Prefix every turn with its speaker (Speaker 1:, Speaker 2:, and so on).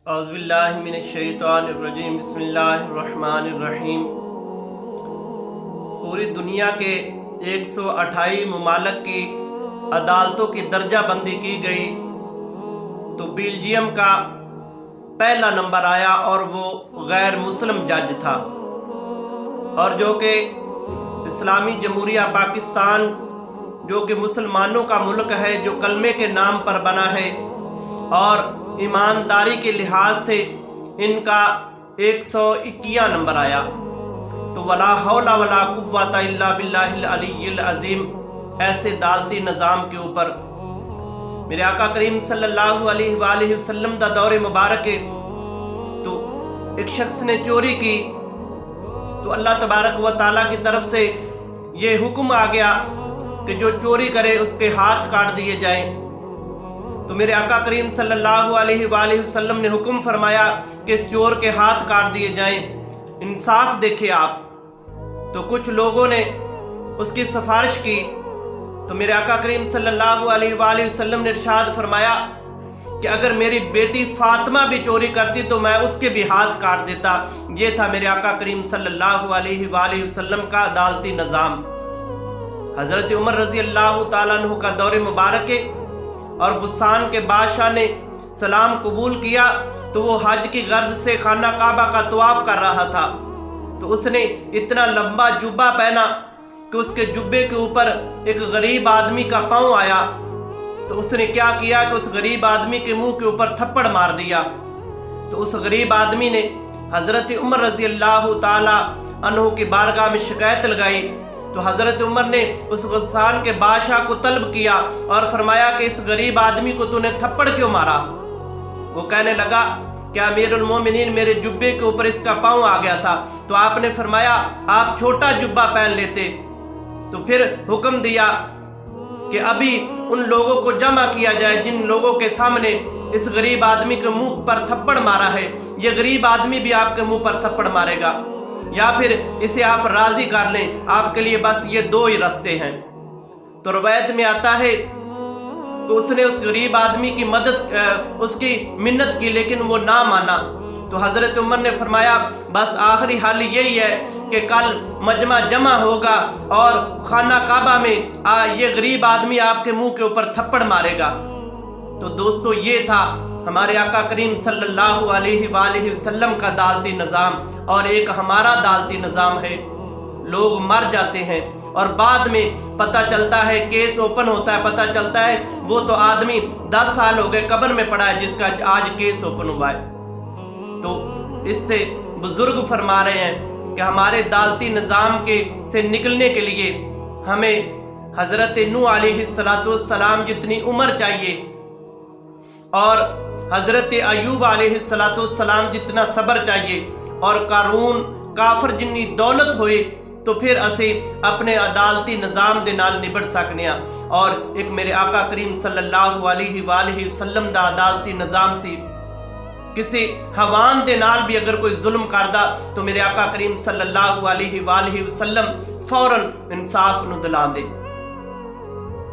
Speaker 1: اعوذ باللہ من الشیطان الرجیم بسم اللہ الرحمن الرحیم۔ پوری دنیا کے 128 ممالک کی عدالتوں کی درجہ بندی کی گئی تو بیلجیم کا پہلا نمبر آیا اور وہ غیر مسلم جج تھا، اور جو کہ اسلامی جمہوریہ پاکستان جو کہ مسلمانوں کا ملک ہے، جو کلمے کے نام پر بنا ہے اور ایمانداری کے لحاظ سے ان کا 121 نمبر آیا۔ تو ولا حول ولا قوت الا باللہ العلی العظیم ایسے عدالتی نظام کے اوپر میرے آقا کریم صلی اللہ علیہ وآلہ وسلم دا دور مبارک ہے۔ تو ایک شخص نے چوری کی تو اللہ تبارک و تعالیٰ کی طرف سے یہ حکم آ گیا کہ جو چوری کرے اس کے ہاتھ کاٹ دیے جائیں۔ تو میرے آقا کریم صلی اللہ علیہ وآلہ وسلم نے حکم فرمایا کہ اس چور کے ہاتھ کاٹ دیے جائیں۔ انصاف دیکھے آپ۔ تو کچھ لوگوں نے اس کی سفارش کی تو میرے آقا کریم صلی اللہ علیہ وآلہ وسلم نے ارشاد فرمایا کہ اگر میری بیٹی فاطمہ بھی چوری کرتی تو میں اس کے بھی ہاتھ کاٹ دیتا۔ یہ تھا میرے آقا کریم صلی اللہ علیہ وآلہ وسلم کا عدالتی نظام۔ حضرت عمر رضی اللہ تعالیٰ عنہ کا دور مبارک ہے، اور غسان کے بادشاہ نے سلام قبول کیا تو وہ حج کی غرض سے خانہ کعبہ کا طواف کر رہا تھا۔ تو اس نے اتنا لمبا جبہ پہنا کہ اس کے جبے کے اوپر ایک غریب آدمی کا پاؤں آیا۔ تو اس نے کیا کیا کہ اس غریب آدمی کے منہ کے اوپر تھپڑ مار دیا۔ تو اس غریب آدمی نے حضرت عمر رضی اللہ تعالی عنہ کی بارگاہ میں شکایت لگائی۔ تو حضرت عمر نے اس غسان کے بادشاہ کو طلب کیا اور فرمایا کہ اس غریب آدمی کو تو نے تھپڑ کیوں مارا؟ وہ کہنے لگا کہ امیر المومنین میرے جبے کے اوپر اس کا پاؤں آ گیا تھا۔ تو آپ نے فرمایا آپ چھوٹا جبہ پہن لیتے۔ تو پھر حکم دیا کہ ابھی ان لوگوں کو جمع کیا جائے جن لوگوں کے سامنے اس غریب آدمی کے منہ پر تھپڑ مارا ہے۔ یہ غریب آدمی بھی آپ کے منہ پر تھپڑ مارے گا، یا پھر اسے آپ راضی کر لیں، آپ کے لیے بس یہ دو ہی راستے ہیں۔ تو روایت میں آتا ہے کہ اس نے اس غریب آدمی کی مدد اس کی منت کی لیکن وہ نہ مانا۔ تو حضرت عمر نے فرمایا بس آخری حل یہی ہے کہ کل مجمع جمع ہوگا اور خانہ کعبہ میں یہ غریب آدمی آپ کے منہ کے اوپر تھپڑ مارے گا۔ تو دوستو یہ تھا ہمارے آقا کریم صلی اللہ علیہ وآلہ وسلم کا عدالتی نظام، اور ایک ہمارا عدالتی نظام ہے۔ لوگ مر جاتے ہیں اور بعد میں پتہ چلتا ہے، کیس اوپن ہوتا ہے، پتہ چلتا ہے وہ تو آدمی 10 سال ہو گئے قبر میں پڑا ہے جس کا آج کیس اوپن ہوا ہے۔ تو اس سے بزرگ فرما رہے ہیں کہ ہمارے عدالتی نظام سے نکلنے کے لیے ہمیں حضرت نوح علیہ السلام جتنی عمر چاہیے، اور حضرت ایوب علیہ السلام جتنا صبر چاہیے، اور قارون کافر جنی دولت ہوئے تو پھر اسے اپنے عدالتی نظام دے نال نبڑ سکنے ہیں۔ اور ایک میرے آقا کریم صلی اللہ علیہ وآلہ وسلم دا عدالتی نظام سی، کسی حوان دے نال بھی اگر کوئی ظلم کردا تو میرے آقا کریم صلی اللہ علیہ وآلہ وسلم فوراً انصاف نو دلا دے۔